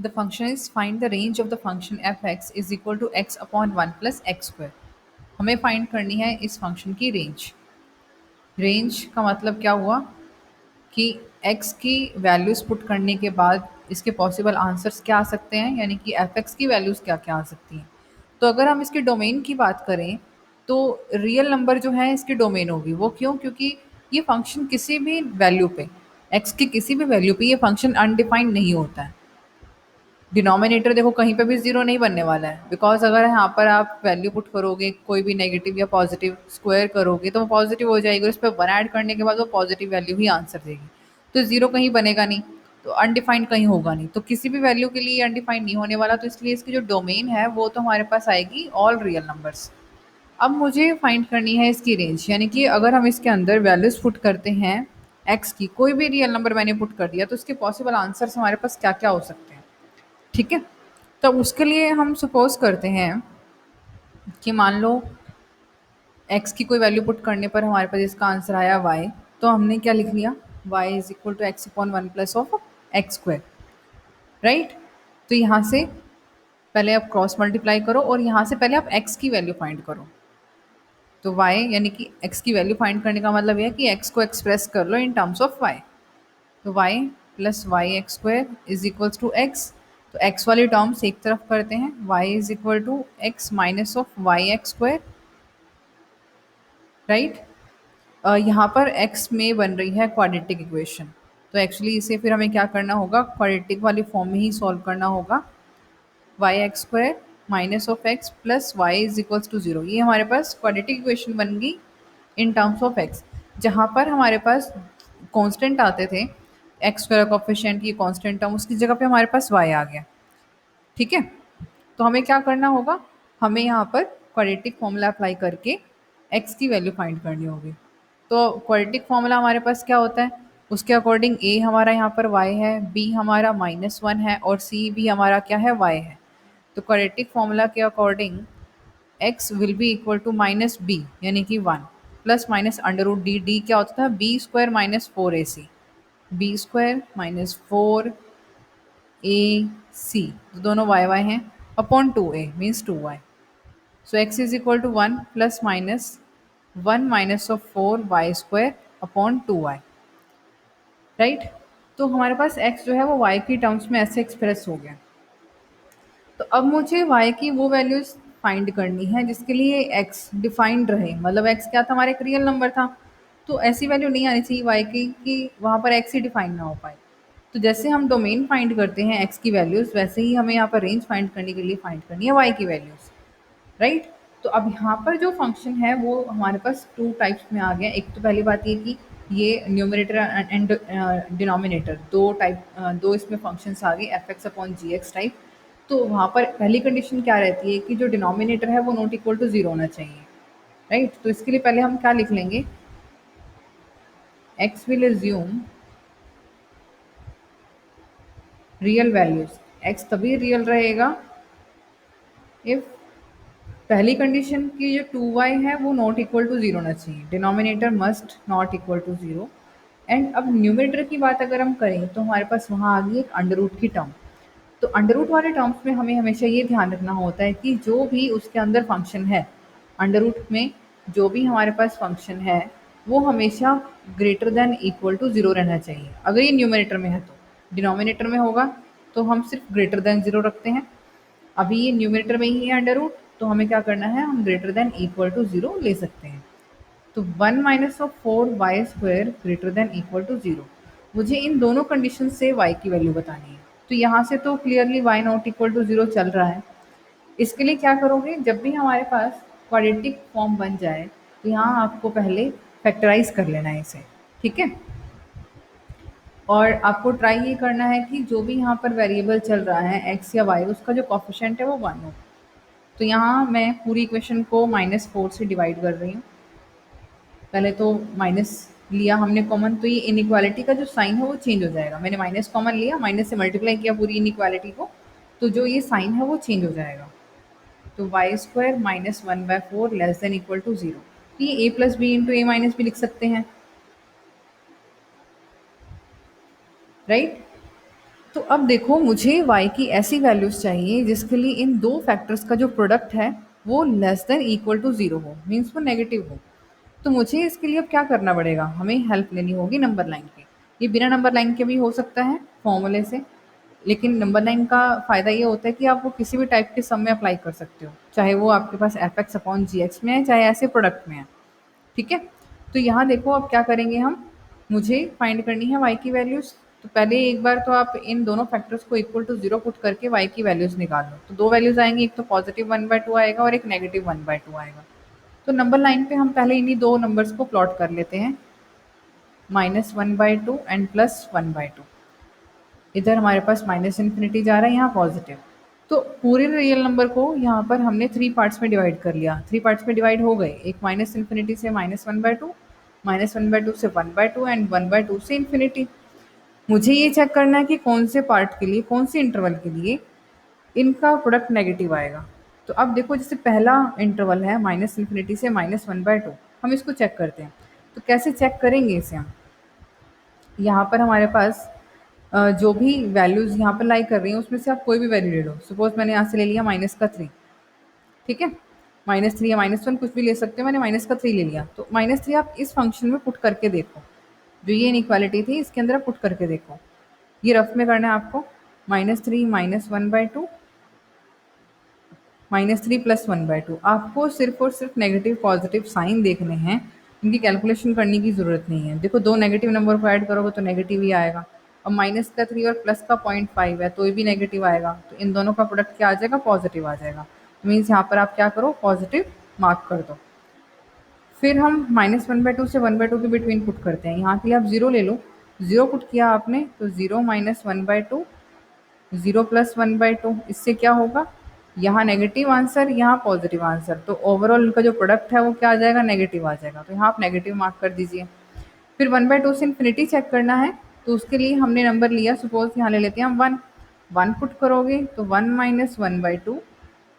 The function is find the range of the function f x is equal to x upon one plus x square. हमें find करनी है इस function की range. Range का मतलब क्या हुआ कि x की वैल्यूज़ पुट करने के बाद इसके पॉसिबल आंसर्स क्या आ सकते हैं, यानी कि एफ एक्स की वैल्यूज़ क्या क्या आ सकती हैं। तो अगर हम इसके डोमेन की बात करें तो रियल नंबर जो है इसकी डोमेन होगी। वो क्यों? क्योंकि ये फंक्शन किसी भी वैल्यू पे, x की किसी भी वैल्यू पे ये फंक्शन अनडिफाइंड नहीं होता है। डिनोमिनेटर देखो कहीं पे भी ज़ीरो नहीं बनने वाला है, बिकॉज अगर यहाँ पर आप वैल्यू पुट करोगे कोई भी नेगेटिव या पॉजिटिव स्क्वायर करोगे तो वो पॉजिटिव हो जाएगी और इस पर वन ऐड करने के बाद वो पॉजिटिव वैल्यू ही आंसर देगी। तो ज़ीरो कहीं बनेगा नहीं, तो अनडिफाइंड कहीं होगा नहीं, तो किसी भी वैल्यू के लिए अनडिफाइंड नहीं होने वाला। तो इसलिए इसकी जो डोमेन है वो तो हमारे पास आएगी ऑल रियल नंबर्स। अब मुझे फाइंड करनी है इसकी रेंज, यानी कि अगर हम इसके अंदर वैल्यूज पुट करते हैं एक्स की, कोई भी रियल नंबर मैंने पुट कर दिया तो इसके पॉसिबल आंसर्स हमारे पास क्या क्या हो सकते हैं। ठीक है, तो उसके लिए हम सपोज करते हैं कि मान लो x की कोई वैल्यू पुट करने पर हमारे पास इसका आंसर आया y। तो हमने क्या लिख लिया, y is equal to x upon one plus of x square, right. तो यहाँ से पहले आप क्रॉस मल्टीप्लाई करो और यहाँ से पहले आप x की वैल्यू फाइंड करो। तो y यानी कि x की वैल्यू फाइंड करने का मतलब यह है कि x को एक्सप्रेस कर लो इन टर्म्स ऑफ y। तो y plus y x square is equals to x. तो x वाली टर्म्स एक तरफ करते हैं, y is equal to x minus of y x square, right. यहाँ पर x में बन रही है क्वाड्रेटिक इक्वेशन, तो एक्चुअली इसे फिर हमें क्या करना होगा, क्वाड्रेटिक वाली फॉर्म में ही सॉल्व करना होगा। Y x square minus of x plus y is equals to zero, ये हमारे पास क्वाड्रेटिक इक्वेशन बन गई इन टर्म्स ऑफ एक्स। जहाँ पर हमारे पास कांस्टेंट आते थे, एक्स स्क्वायर कॉफिशिएंट, ये कांस्टेंट टर्म, उसकी जगह पे हमारे पास वाई आ गया। ठीक है, तो हमें क्या करना होगा, हमें यहाँ पर क्वाड्रेटिक फॉर्मूला अप्लाई करके x की वैल्यू फाइंड करनी होगी। तो क्वाड्रेटिक फॉर्मूला हमारे पास क्या होता है, उसके अकॉर्डिंग a हमारा यहाँ पर y है, b हमारा -1 है और c भी हमारा क्या है, y है। तो क्वाड्रेटिक फॉर्मूला के according x will be equal to minus b यानी कि 1 plus minus under root d, d क्या होता था, b square minus four a c, b square minus four a c, तो दोनों वाई वाई हैं, upon two a means two y. So x is equal to one plus minus one minus of four y square upon two y, right. तो हमारे पास x जो है वो y की terms में ऐसे एक्सप्रेस हो गया। तो अब मुझे y की वो वैल्यूज फाइंड करनी है जिसके लिए x डिफाइंड रहे, मतलब x क्या था, हमारा एक रियल नंबर था। तो ऐसी वैल्यू नहीं आनी चाहिए y की कि वहाँ पर x ही डिफाइन ना हो पाए। तो जैसे हम डोमेन फाइंड करते हैं x की वैल्यूज़, वैसे ही हमें यहाँ पर रेंज फाइंड करने के लिए फाइंड करनी है y की वैल्यूज़, राइट। तो अब यहाँ पर जो फंक्शन है वो हमारे पास टू टाइप्स में आ गया। एक तो पहली बात ये कि ये न्यूमरेटर एंड डिनोमिनेटर दो टाइप, दो इसमें फंक्शंस आ गए, एफ एक्स अपॉन जी एक्स टाइप। तो वहाँ पर पहली कंडीशन क्या रहती है कि जो डिनोमिनेटर है वो नॉट इक्वल टू जीरो होना चाहिए, राइट। तो इसके लिए पहले हम क्या लिख लेंगे, x will assume real values, x तभी रियल रहेगा इफ पहली कंडीशन की जो टू वाई है वो नॉट इक्वल टू जीरो होना चाहिए, denominator must not equal to zero. And अब न्यूमरेटर की बात अगर हम करें तो हमारे पास वहाँ आ गई एक अंडर रूट की टर्म। तो अंडर रूट वाले टर्म्स में हमें हमेशा ये ध्यान रखना होता है कि जो भी उसके अंदर फंक्शन है, अंडर रूट में जो भी हमारे पास फंक्शन है वो हमेशा greater than equal to zero रहना चाहिए। अगर ये न्यूमरेटर में है तो, डिनोमिनेटर में होगा तो हम सिर्फ ग्रेटर देन जीरो रखते हैं। अभी ये न्यूमरेटर में ही है अंडर रूट, तो हमें क्या करना है, हम greater than equal to zero ले सकते हैं। तो one minus of four y square greater than equal to zero, मुझे इन दोनों कंडीशन से y की वैल्यू बतानी है। तो यहाँ से तो clearly y not equal to zero चल रहा है। इसके लिए क्या करोगे, जब भी हमारे पास क्वाड्रेटिक फॉर्म बन जाए तो यहाँ आपको पहले फैक्टराइज कर लेना है इसे, ठीक है। और आपको ट्राई ये करना है कि जो भी यहाँ पर वेरिएबल चल रहा है x या y, उसका जो कॉफिशेंट है वो वन हो। तो यहाँ मैं पूरी इक्वेशन को माइनस फोर से डिवाइड कर रही हूँ। पहले तो माइनस लिया हमने कॉमन, तो ये इनइक्वालिटी का जो साइन है वो चेंज हो जाएगा। मैंने माइनस कॉमन लिया, माइनस से मल्टीप्लाई किया पूरी इनइक्वालिटी को, तो जो ये साइन है वो चेंज हो जाएगा। तो y square minus one by four less than equal to zero. तो ये a plus b into a minus भी लिख सकते हैं, राइट। तो अब देखो मुझे y की ऐसी वैल्यूज़ चाहिए जिसके लिए इन दो फैक्टर्स का जो प्रोडक्ट है वो less than equal to zero हो, मीन्स वो नेगेटिव हो। तो मुझे इसके लिए अब क्या करना पड़ेगा, हमें हेल्प लेनी होगी नंबर लाइन की। ये बिना नंबर लाइन के भी हो सकता है फॉर्मूले से, लेकिन नंबर लाइन का फ़ायदा ये होता है कि आप वो किसी भी टाइप के सम में अप्लाई कर सकते हो, चाहे वो आपके पास एफ एक्स अपॉन जी एक्स में है, चाहे ऐसे प्रोडक्ट में है। ठीक है? तो यहाँ देखो अब क्या करेंगे हम, मुझे फाइंड करनी है y की वैल्यूज़। तो पहले एक बार तो आप इन दोनों फैक्टर्स को इक्वल टू 0 पुट करके y की वैल्यूज़ निकाल लो। तो 2 वैल्यूज़ आएँगी, एक तो पॉज़िटिव 1/2 आएगा और एक नेगेटिव 1/2 आएगा। तो नंबर लाइन पे हम पहले इन्हीं 2 नंबर्स को प्लॉट कर लेते हैं, -1/2 एंड +1/2। इधर हमारे पास माइनस इन्फिनिटी जा रहा है, यहाँ पॉजिटिव। तो पूरे रियल नंबर को यहाँ पर हमने 3 पार्ट्स में डिवाइड कर लिया। 3 पार्ट्स में डिवाइड हो गए, एक माइनस इन्फिनिटी से -1/2, -1/2 से 1/2 एंड 1/2 से इन्फिनिटी। मुझे ये चेक करना है कि कौन से पार्ट के लिए, कौन से इंटरवल के लिए इनका प्रोडक्ट नेगेटिव आएगा। तो अब देखो जैसे पहला इंटरवल है माइनस इन्फिनिटी से -1/2, हम इसको चेक करते हैं। तो कैसे चेक करेंगे इसे हम, यहाँ पर हमारे पास जो भी वैल्यूज़ यहाँ पर लाई कर रही हैं उसमें से आप कोई भी वैल्यू ले लो। सपोज़ मैंने यहाँ से ले लिया -3, ठीक है? -3 या -1 कुछ भी ले सकते हो, मैंने -3 ले लिया। तो -3 आप इस फ़ंक्शन में पुट करके देखो। जो ये इनइक्वालिटी थी इसके अंदर आप पुट करके देखो। ये रफ में करना है आपको, -3 -1/2 -3 + 1/2। आपको सिर्फ़ और सिर्फ नेगेटिव पॉज़िटिव साइन देखने हैं, इनकी कैलकुलेशन करने की ज़रूरत नहीं है। देखो 2 नेगेटिव नंबर को ऐड करोगे तो नेगेटिव ही आएगा। अब माइनस का 3 और प्लस का 0.5 है तो ये भी नेगेटिव आएगा। तो इन दोनों का प्रोडक्ट क्या आ जाएगा, पॉज़िटिव आ जाएगा। मीन्स यहाँ पर आप क्या करो, पॉज़िटिव मार्क कर दो। फिर हम -1/2 से 1/2 के बिटवीन पुट करते हैं। यहाँ के लिए आप 0 ले लो। 0 पुट किया आपने तो 0 - 1/2, 0 + 1/2, इससे क्या होगा, यहाँ नेगेटिव आंसर, यहाँ पॉजिटिव आंसर। तो ओवरऑल इनका जो प्रोडक्ट है वो क्या आ जाएगा, नेगेटिव आ जाएगा। तो यहाँ आप नेगेटिव मार्क कर दीजिए। फिर 1/2 से इन्फिनिटी चेक करना है, तो उसके लिए हमने नंबर लिया, सपोज़ यहाँ ले लेते हैं हम 1। 1 पुट करोगे तो 1 - 1/2,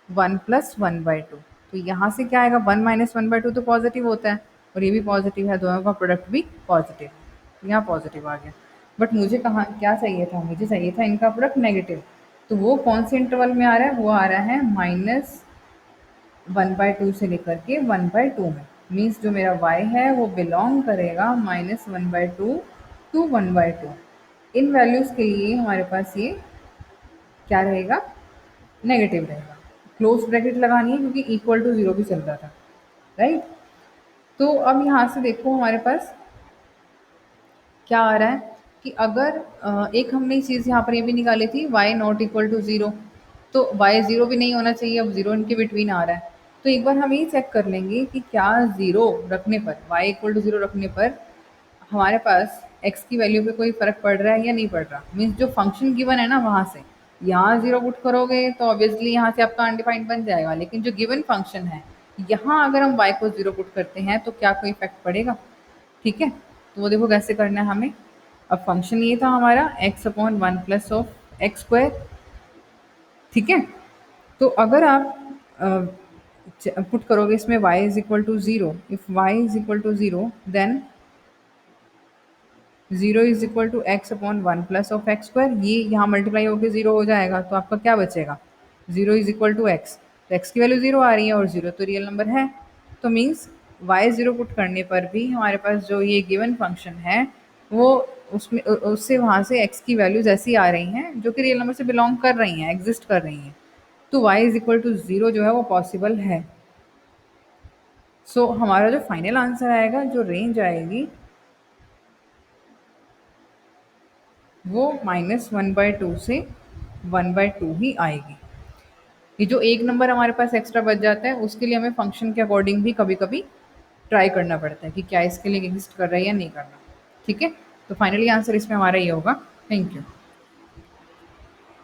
1 + 1/2। तो यहाँ से क्या आएगा, 1 - 1/2 तो पॉजिटिव होता है और ये भी पॉजिटिव है, दोनों का प्रोडक्ट भी पॉजिटिव है। तो यहाँ पॉजिटिव आ गया। बट मुझे कहाँ क्या चाहिए था, मुझे चाहिए था इनका प्रोडक्ट नेगेटिव। तो वो कौन से इंटरवल में आ रहा है, वो आ रहा है -1/2 से लेकर के 1/2 में। मीन्स जो मेरा y है वो बिलोंग करेगा -1/2 टू 1/2। इन वैल्यूज़ के लिए हमारे पास ये क्या रहेगा, नेगेटिव रहेगा। क्लोज ब्रैकेट लगानी है क्योंकि इक्वल टू 0 भी चल रहा था, राइट? तो अब यहाँ से देखो हमारे पास क्या आ रहा है कि अगर एक हमने चीज़ यहाँ पर ये भी निकाली थी, y नॉट इक्वल टू 0। तो y 0 भी नहीं होना चाहिए, अब 0 इनके बिटवीन आ रहा है। तो एक बार हम ये चेक कर लेंगे कि क्या 0 रखने पर, y इक्वल टू 0 रखने पर हमारे पास x की वैल्यू पे कोई फ़र्क पड़ रहा है या नहीं पड़ रहा। मीन्स जो फंक्शन गिवन है ना वहाँ से यहाँ 0 पुट करोगे तो ऑब्वियसली यहाँ से आपका अनडिफाइंड बन जाएगा, लेकिन जो गिवन फंक्शन है यहाँ अगर हम y को 0 पुट करते हैं तो क्या कोई इफेक्ट पड़ेगा। ठीक है? तो वो देखो कैसे करना है हमें। अब फंक्शन ये था हमारा x/1 plus of x square, ठीक है? तो अगर आप पुट करोगे इसमें y is equal to 0, if y is equal to 0 then 0 is equal to x/1 plus of x square, ये यहाँ मल्टीप्लाई होकर 0 हो जाएगा। तो आपका क्या बचेगा, 0 इज इक्वल टू x। तो x की वैल्यू 0 आ रही है और 0 तो रियल नंबर है। तो मीन्स y 0 पुट करने पर भी हमारे पास जो ये गिवन फंक्शन है वो उसमें उससे वहाँ से x की वैल्यूज ऐसी आ रही हैं जो कि रियल नंबर से बिलोंग कर रही हैं, एग्जिस्ट कर रही हैं। तो y इज इक्वल टू 0 जो है वो पॉसिबल है। सो हमारा जो फाइनल आंसर आएगा, जो रेंज आएगी वो -1/2 से 1/2 ही आएगी। ये जो एक नंबर हमारे पास एक्स्ट्रा बच जाता है उसके लिए हमें फंक्शन के अकॉर्डिंग भी कभी-कभी ट्राई करना पड़ता है कि क्या इसके लिए एग्जिस्ट कर रहा है या नहीं कर रहा। ठीक है? तो फाइनली आंसर इसमें हमारा ये होगा। Thank you.